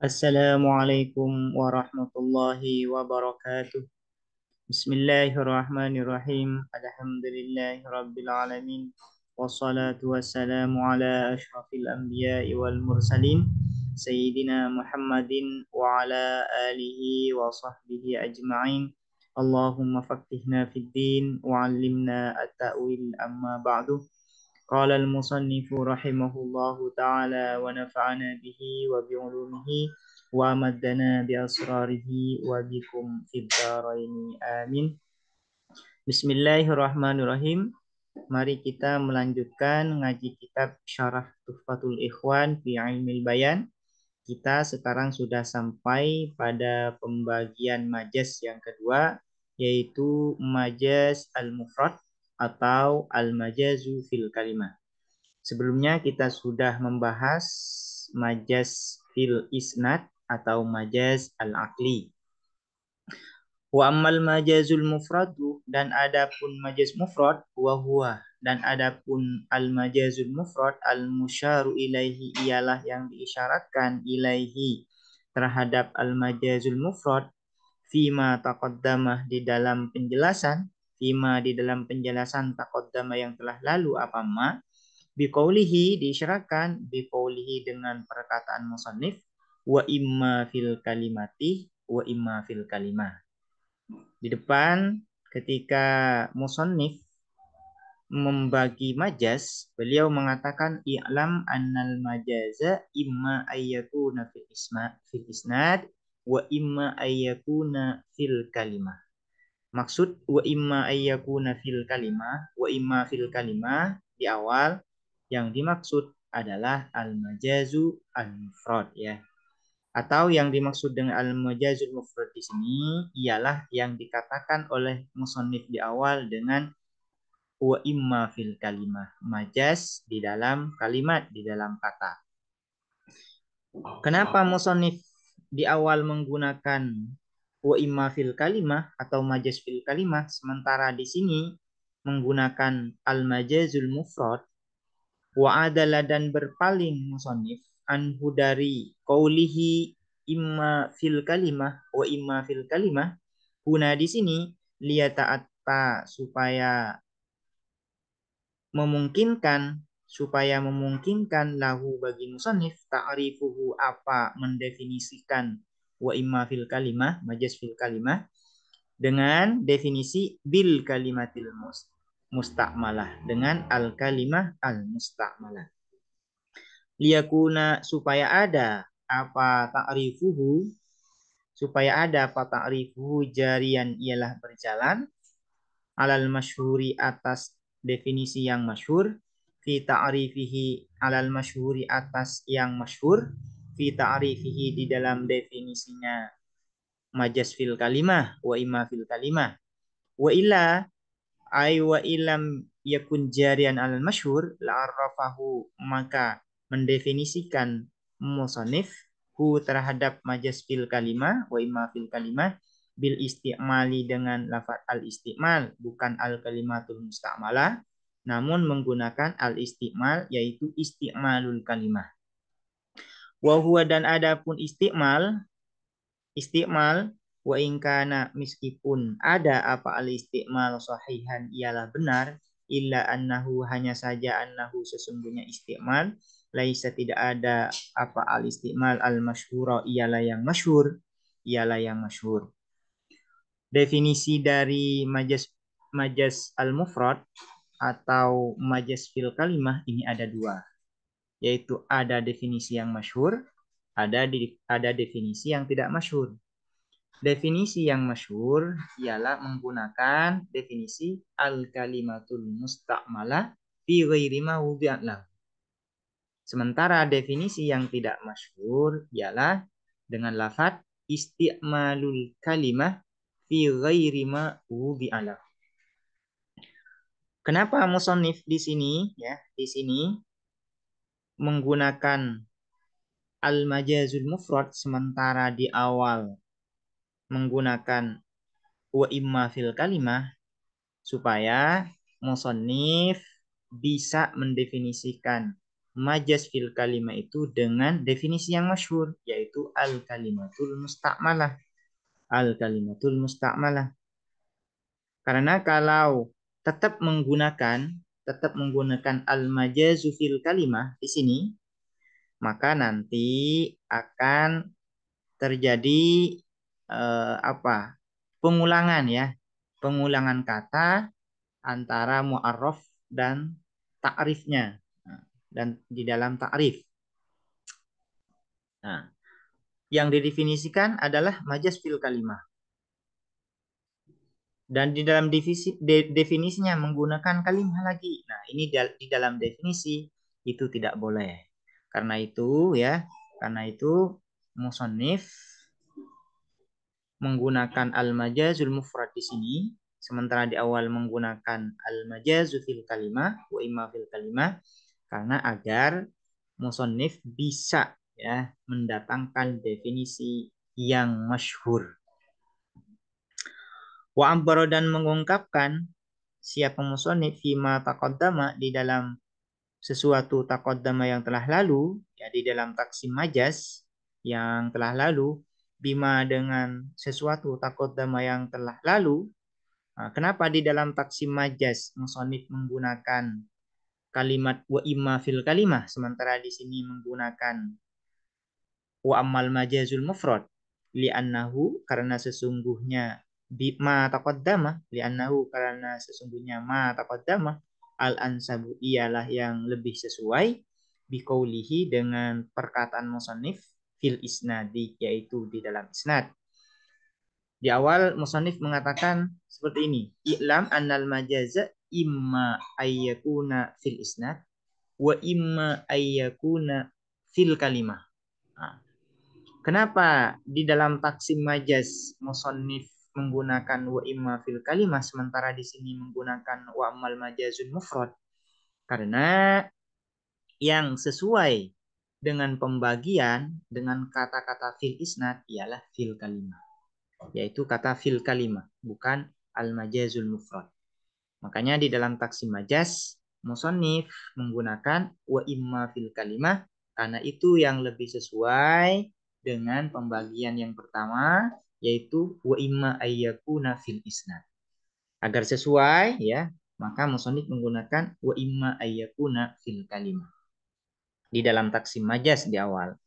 Assalamualaikum warahmatullahi wabarakatuh. Bismillahirrahmanirrahim. Alhamdulillahi rabbil alamin. Wassalatu wassalamu ala ashrafil anbiya'i wal mursalin. Sayyidina Muhammadin wa ala alihi wa sahbihi ajma'in. Allahumma faqqihna fid din wa 'allimna at-ta'wil amma ba'du. قال المصنف رحمه الله تعالى ونفعنا به وبعلومه ومدنا بأسراره وبكم في الدارين آمين. Bismillahirrahmanirrahim. Mari kita melanjutkan ngaji kitab Syarah Tuhfatul Ikhwan fi Ilmil Bayan. Kita sekarang sudah sampai pada pembagian majas yang kedua, yaitu majas al-mufrad atau al-majazu fil kalimah. Sebelumnya kita sudah membahas majas fil isnad atau majas al-aqli. Wa ammal majazul mufradu, dan adapun majaz mufrad, wa huwa, dan adapun al majazul mufrad al musyaru ilaihi, ialah yang diisyaratkan ilaihi terhadap al majazul mufrad fima taqaddamah, di dalam penjelasan, fima di dalam penjelasan taqaddamah yang telah lalu apa ma, biqaulihi diisyaratkan, biqaulihi dengan perkataan musannif, wa imma fil kalimati wa imma fil kalimah. Di depan ketika musannif membagi majas, beliau mengatakan i'lam annal majaza imma ayyakuna fil isnad wa imma ayyakuna fil kalimah. Maksud wa imma ayyakuna fil kalimah wa imma fil kalimah di awal, yang dimaksud adalah al-majazu al-mufrad, ya. Atau yang dimaksud dengan al-majazul mufrad di sini ialah yang dikatakan oleh musannif di awal dengan wa imma fil kalimah, majaz di dalam kalimat, di dalam kata. Kenapa musannif di awal menggunakan wa imma fil kalimah atau majaz fil kalimah, sementara di sini menggunakan al-majazul mufrad? Wa adala, dan berpaling musannif anhu dari qaulihi imma fil kalimah wa imma fil kalimah. Guna di sini liyata'atta, supaya memungkinkan lahu bagi musannif ta'rifuhu, apa mendefinisikan wa imma fil kalimah, majaz fil kalimah, dengan definisi bil kalimatil musta'malah, dengan al kalimah al musta'malah. Liyakuna, supaya ada apa ta'rifuhu, jarian ialah berjalan, alal masyhuri, atas definisi yang masyhur, fi ta'rifihi, alal masyhuri, atas yang masyhur, fi ta'rifihi, di dalam definisinya majaz fil kalimah wa imma fil kalimah. Wa illa ay wa ilam yakun jarian al masyhur la'arrafahu, maka mendefinisikan musannif hu terhadap majaz fil kalimah wa imma fil kalimah bil isti'mali, dengan lafaz al isti'mal, bukan al kalimatul musta'malah, namun menggunakan al isti'mal, yaitu isti'malul kalimah. Wa huwa, dan adapun isti'mal wa ingkana, meskipun ada apa al istimal sahihan, ialah benar, illa annahu, hanya saja annahu, sesungguhnya istimal, laisa, tidak ada apa al istimal al masyhura, ialah yang masyhur. Definisi dari majaz al mufrad atau majaz fil kalimah ini ada dua, yaitu ada definisi yang masyhur, ada definisi yang tidak masyhur. Definisi yang masyhur ialah menggunakan definisi al-kalimatul musta'malah fi ghairi ma wudi'at lahu. Sementara definisi yang tidak masyhur ialah dengan lafaz isti'malul kalimah fi ghairi ma wudi'at lahu. Kenapa musannif di sini menggunakan al-majazul mufrad, sementara di awal menggunakan wa imma fil kalimah? Supaya musannif bisa mendefinisikan majaz fil kalimah itu dengan definisi yang masyhur, yaitu al-kalimatul musta'malah. Al-kalimatul musta'malah. Karena kalau tetap menggunakan al-majazu fil kalimah di sini, maka nanti akan terjadi apa? Pengulangan ya. Pengulangan kata antara mu'arraf dan ta'rifnya. Nah, dan di dalam ta'rif. Nah, yang didefinisikan adalah majaz fil kalimah. Dan di dalam definisinya menggunakan kalimah lagi. Nah, ini di dalam definisi itu tidak boleh. Karena itu musannif menggunakan al-majazul mufrad di sini, sementara di awal menggunakan al-majazu fil kalimah wa imma fil kalimah, karena agar musannif bisa ya mendatangkan definisi yang masyhur. Wa ambaro dan mengungkapkan siapa musannif fima taqaddama di dalam sesuatu taqaddama yang telah lalu, ya di dalam taksim majaz yang telah lalu, bima dengan sesuatu taqaddama yang telah lalu. Nah, kenapa di dalam taksim majaz musannif menggunakan kalimat wa imma fil kalimah sementara di sini menggunakan wa ammal majazul mufrad li'annahu karena sesungguhnya ma taqaddama li'annahu karena sesungguhnya ma taqaddama al ansabu ialah yang lebih sesuai biqaulihi dengan perkataan musannif fil isnadi yaitu di dalam isnad. Di awal musannif mengatakan seperti ini, i'lam annal majaza imma ayyakuna fil isnad wa imma ayyakuna fil kalimah. Nah, kenapa di dalam taksim majaz musannif menggunakan wa imma fil kalimah sementara di sini menggunakan wa amal majazun mufrad? Karena yang sesuai dengan pembagian dengan kata-kata fil isnad ialah fil kalimah, yaitu kata fil kalimah, bukan al majazul mufrad. Makanya di dalam taksim majaz musannif menggunakan wa imma fil kalimah karena itu yang lebih sesuai dengan pembagian yang pertama yaitu wa imma ayyakuna fil isnad. Agar sesuai ya, maka musannif menggunakan wa imma ayyakuna fil kalimah di dalam taksim majaz di awal.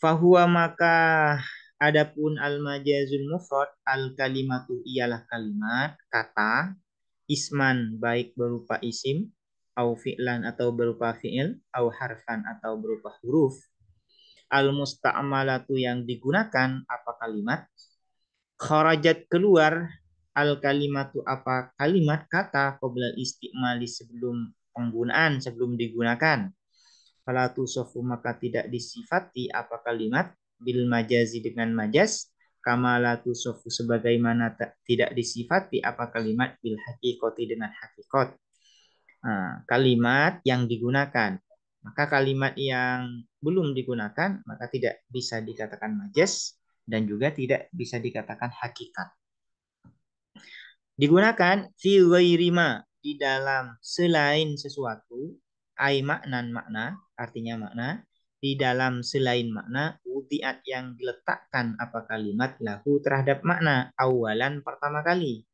Fahuwa maka adapun al majazul mufrad al kalimatu ialah kalimat kata isman baik berupa isim au fi'lan atau berupa fi'il au harfan atau berupa huruf al musta'malatu yang digunakan apa kalimat kharajat keluar al kalimatu apa kalimat kata qabla istimali sebelum penggunaan sebelum digunakan fala tusofu maka tidak disifati apa kalimat bil majazi dengan majaz kama la tusofu sebagaimana tidak disifati apa kalimat bil haqiqati dengan hakikat. Nah, kalimat yang digunakan maka kalimat yang belum digunakan maka tidak bisa dikatakan majaz dan juga tidak bisa dikatakan hakikat. Digunakan fi ghairi ma di dalam selain sesuatu ai maknan makna artinya makna di dalam selain makna wudiat yang diletakkan apa kalimat lahu terhadap makna awalan pertama kali.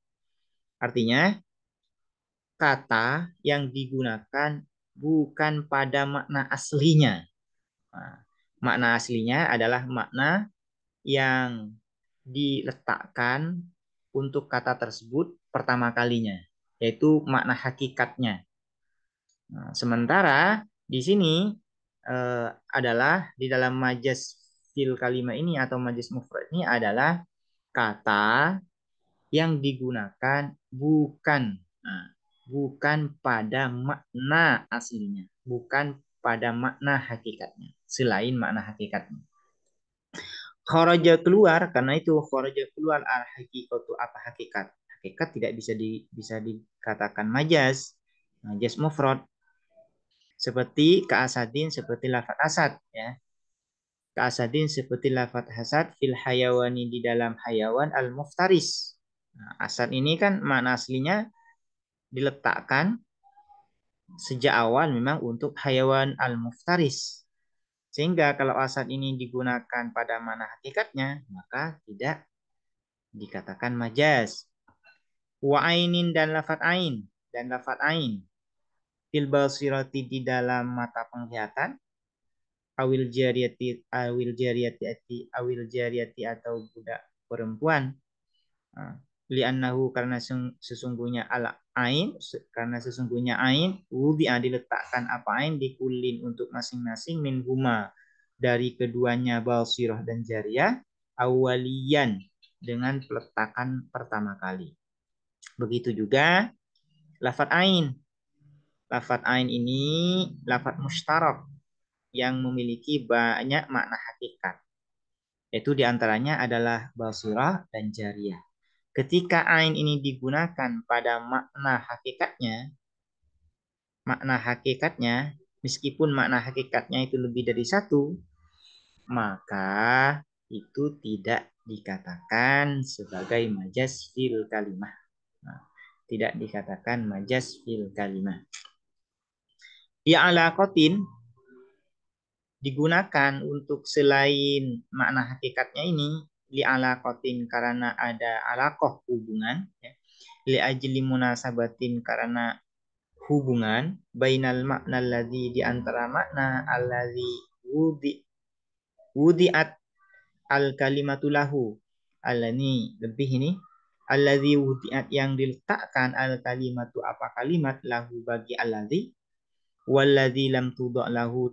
Artinya kata yang digunakan bukan pada makna aslinya. Nah, makna aslinya adalah makna yang diletakkan untuk kata tersebut pertama kalinya, yaitu makna hakikatnya. Nah, sementara di sini adalah di dalam majaz fil kalimah ini atau majaz mufrad ini adalah kata yang digunakan bukan pada makna aslinya, bukan pada makna hakikatnya, selain makna hakikatnya. Kharaja keluar karena itu kharaja keluar al hakikatu apa hakikat. Hakikat tidak bisa dikatakan majaz mufrad seperti kaasadin seperti lafaz asad ya. Kaasadin seperti lafaz hasad fil hayawani di dalam hayawan al muftaris. Nah, asad ini kan makna aslinya diletakkan sejak awal memang untuk hayawan al-muftaris. Sehingga kalau asad ini digunakan pada mana hakikatnya, maka tidak dikatakan majaz. Wa ainin dan lafat ain. Dan lafat ain. Fil basirati di dalam mata penglihatan. Awil jariyati atau budak perempuan. Li'annahu karena sesungguhnya ain wudi'a diletakkan apa ain di kulin untuk masing-masing min huma dari keduanya basirah dan jariyah awalian dengan peletakan pertama kali. Begitu juga lafat ain. Lafat ain ini lafat mustarak yang memiliki banyak makna hakikat. Itu diantaranya adalah basirah dan jariyah. Ketika ain ini digunakan pada makna hakikatnya, meskipun makna hakikatnya itu lebih dari satu, maka itu tidak dikatakan sebagai majaz fil kalimah. Nah, tidak dikatakan majaz fil kalimah. Ya alaqatin digunakan untuk selain makna hakikatnya ini li alaqatin karena ada alaqah hubungan ya. Li ajli munasabatin karena hubungan bainal makna alladzi di antara makna alladzi wudiat al kalimatu lahu alani lebih ini alladzi wudiat yang diletakkan al kalimatu apa kalimat lahu bagi alladzi walladzi lam tuda lahu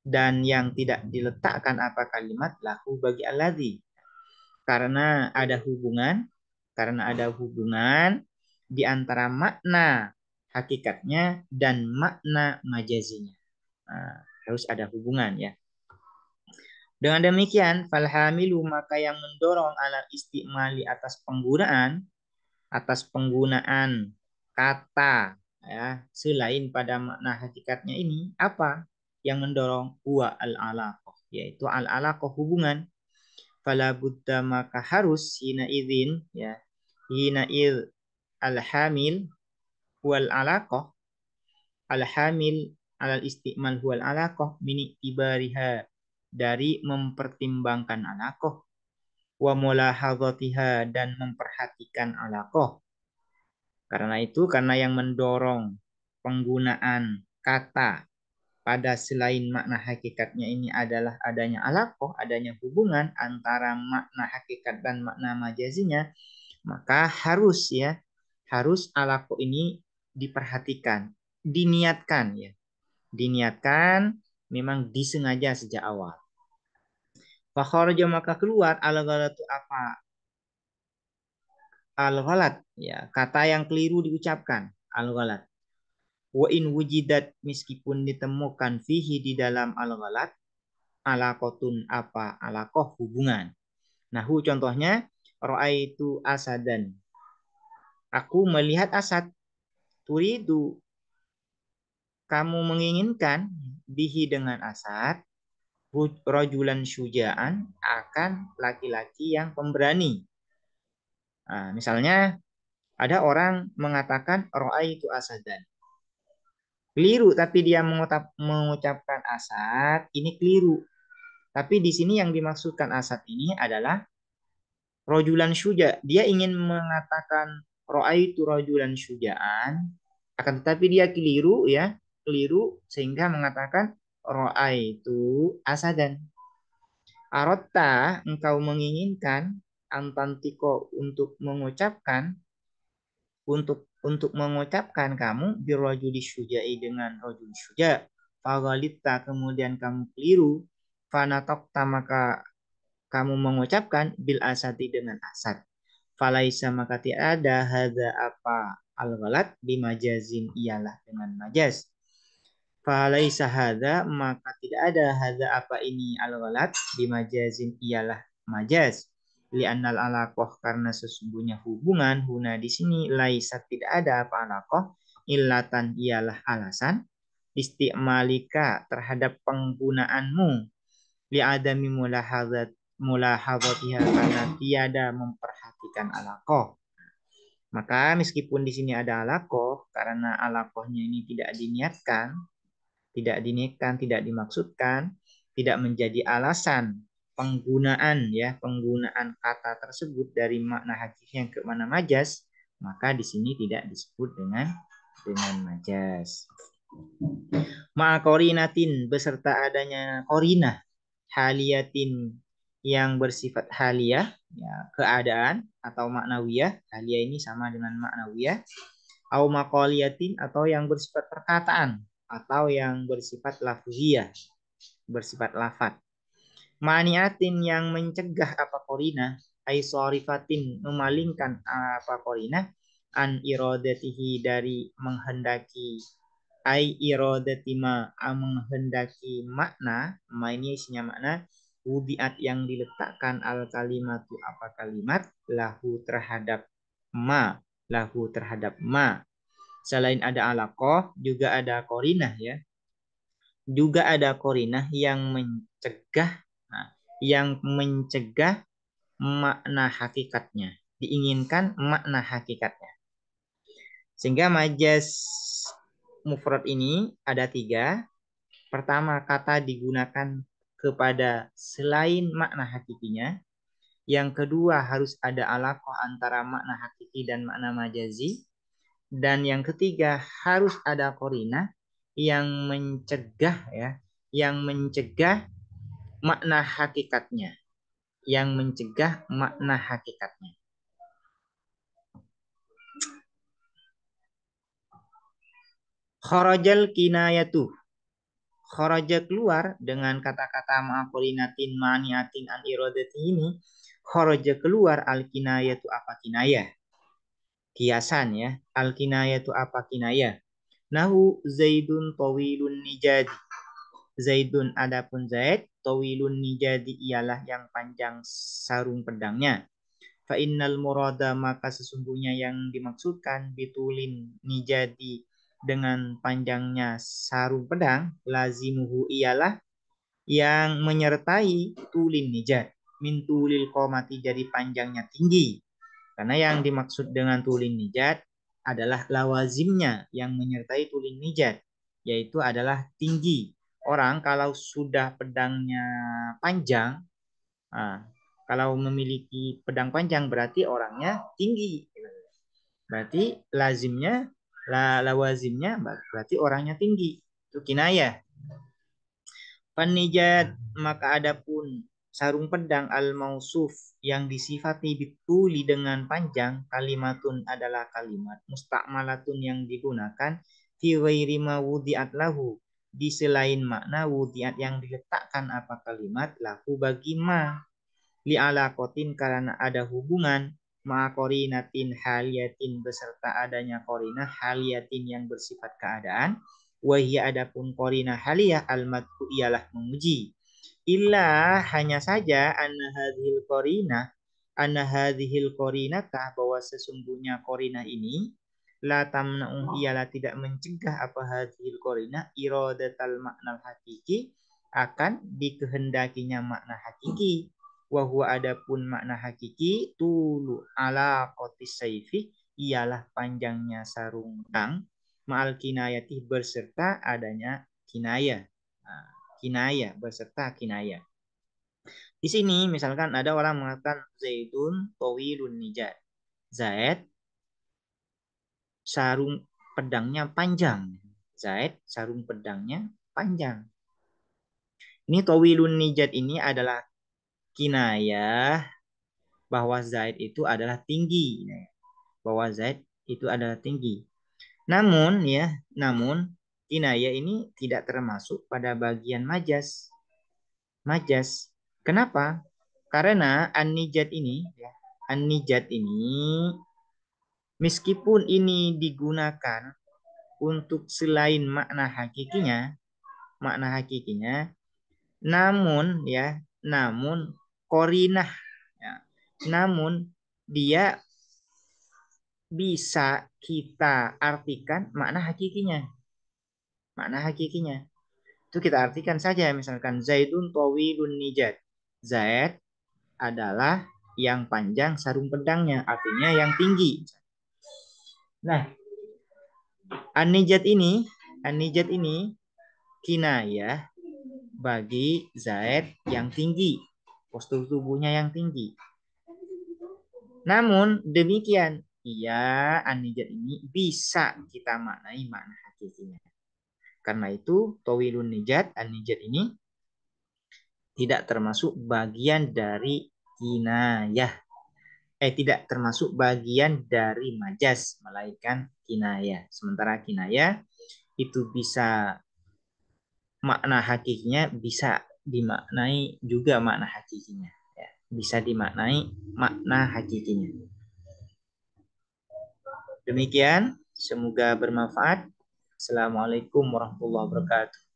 dan yang tidak diletakkan apa kalimat lahu bagi alladzi karena ada hubungan di antara makna hakikatnya dan makna majazinya. Nah, harus ada hubungan ya. Dengan demikian, falhamilu maka yang mendorong ala istimali atas penggunaan kata ya selain pada makna hakikatnya ini apa yang mendorong huwa al-alaqah yaitu al-alaqah hubungan fala budda maka harus hina idzin ya hina id al-hamil huwal alaqah al-hamil alal istimal huwal alaqah min ibariha dari mempertimbangkan alaqah wa mulahadzatiha dan memperhatikan alaqah. Karena yang mendorong penggunaan kata pada selain makna hakikatnya ini adalah adanya alaqah, adanya hubungan antara makna hakikat dan makna majazinya, maka harus alaqah ini diperhatikan, diniatkan memang disengaja sejak awal. Fakharaja maka keluar al-ghalatu apa? Al-ghalat ya, kata yang keliru diucapkan, al-ghalat. Wa in wujidat meskipun ditemukan fihi di dalam al-ghalat alaqatun apa? Alaqah hubungan. Nahu contohnya ra'aitu asadan. Aku melihat asad. Turidu kamu menginginkan bihi dengan asad rajulan syuja'an akan laki-laki yang pemberani. Nah, misalnya ada orang mengatakan ra'aitu asadan. Keliru tapi dia mengucapkan asad, ini keliru. Tapi di sini yang dimaksudkan asad ini adalah rajulan syuja. Dia ingin mengatakan ra'aitu rajulan syuja'an, akan tetapi dia keliru sehingga mengatakan ra'aitu asadan. Arotta engkau menginginkan antantiko untuk mengucapkan kamu birrajuli syuja'i dengan rajul syuja. Fagalitta kemudian kamu keliru. Fanatokta maka kamu mengucapkan bil asati dengan asad. Falaisa maka tidak ada hadza apa al-ghalat bimajazin ialah dengan majaz. Falaisa hadza maka tidak ada hadza apa ini al-ghalat bimajazin ialah majaz. Li'annal alaqah karena sesungguhnya hubungan huna di sini laisa tidak ada apa alaqah illatan ialah alasan isti'malika terhadap penggunaanmu li'adami mulahadzatiha karena tiada memperhatikan alaqah. Maka meskipun di sini ada alaqah, karena alaqahnya ini tidak dimaksudkan, tidak menjadi alasan penggunaan kata tersebut dari makna hakiki ke mana majas, maka di sini tidak disebut dengan majas. Ma'akorinatin beserta adanya korinah haliyatin yang bersifat haliyah, ya, keadaan atau maknawiyah. Haliyah ini sama dengan maknawiyah. Au maqaliyatin atau yang bersifat perkataan atau yang bersifat lafziyah, bersifat lafat. Maniatin yang mencegah apa korina, ai sorifatin memalingkan apa korina, an irodatihi dari menghendaki, ai irodatima menghendaki makna, ma ini isinya makna, wudiat yang diletakkan al kalimatu apa kalimat, lahu terhadap ma. Selain ada alaqah, juga ada korinah ya. Juga ada korinah yang mencegah, yang mencegah makna hakikatnya, diinginkan makna hakikatnya. Sehingga majas mufrad ini ada 3. Pertama, kata digunakan kepada selain makna hakikinya. Yang kedua, harus ada alaqah antara makna hakiki dan makna majazi. Dan yang ketiga, harus ada korina yang mencegah yang mencegah makna hakikatnya, yang mencegah makna hakikatnya. Kharajal kinayatu, kharaja keluar dengan kata-kata ma'akolinatin maniatin an irodati ini. Kharaja keluar al kinayatu apa kinayah, kiasan ya. Al kinayatu apa kinayah, nahu zaidun tawilun nijadi. Zaidun adapun Zaid, tawilun nijadi ialah yang panjang sarung pedangnya. Fa innal murada maka sesungguhnya yang dimaksudkan bitulin nijadi dengan panjangnya sarung pedang, lazimuhu ialah yang menyertai tulin nijad, min tulil qomati jadi panjangnya tinggi. Karena yang dimaksud dengan tulin nijad adalah lawazimnya yang menyertai tulin nijad, yaitu adalah tinggi. Orang kalau sudah pedangnya panjang, kalau memiliki pedang panjang berarti orangnya tinggi. Berarti lazimnya, lawazimnya berarti orangnya tinggi. Itu kinayah. Panijat maka adapun sarung pedang al-mausuf yang disifati bituli dengan panjang, kalimatun adalah kalimat mustakmalatun yang digunakan fi ghairi ma wudi'at lahu, di selain makna wudi'at yang diletakkan apa kalimat lahu bagi ma, li alaqatin karena ada hubungan, ma qorinatin haliyatin beserta adanya korinah haliyatin yang bersifat keadaan. Wahia adapun korina haliyah al-madhu ialah memuji. Illa hanya saja anna hadhil korinata bahwa sesungguhnya korina ini la tamna'u ialah tidak mencegah apa hadhil korina iradatal makna hakiki akan dikehendakinya makna hakiki. Wahwa adapun makna hakiki tulu ala qotis saifi ialah panjangnya sarung pedang ma'al kinayati beserta adanya kinayah. Nah, kinayah beserta kinayah. Di sini misalkan ada orang mengatakan Zaidun tawilun nijad. Zaid sarung pedangnya panjang. Zaid sarung pedangnya panjang. Ini tawilun nijad ini adalah kinayah bahwa Zaid itu adalah tinggi. Bahwa Zaid itu adalah tinggi. Namun kinayah ini tidak termasuk pada bagian majas. Majas. Kenapa? Karena an-nijat ini meskipun ini digunakan untuk selain makna hakikinya, namun korinah, ya, namun dia bisa kita artikan makna hakikinya. Makna hakikinya. Itu kita artikan saja misalkan Zaidun tawilun nijad. Zaid adalah yang panjang sarung pedangnya, artinya yang tinggi. Nah, an-nijat ini kinayah bagi Zaid yang tinggi, postur tubuhnya yang tinggi. Namun demikian, ia an-nijat ini bisa kita maknai makna hakikinya. Karena itu, tawilun nijat, an-nijat ini tidak termasuk bagian dari kinayah. Tidak termasuk bagian dari majas, melainkan kinayah. Sementara kinayah itu bisa makna hakikinya bisa dimaknai juga makna hakikinya. Ya, bisa dimaknai makna hakikinya. Demikian, semoga bermanfaat. Assalamualaikum warahmatullahi wabarakatuh.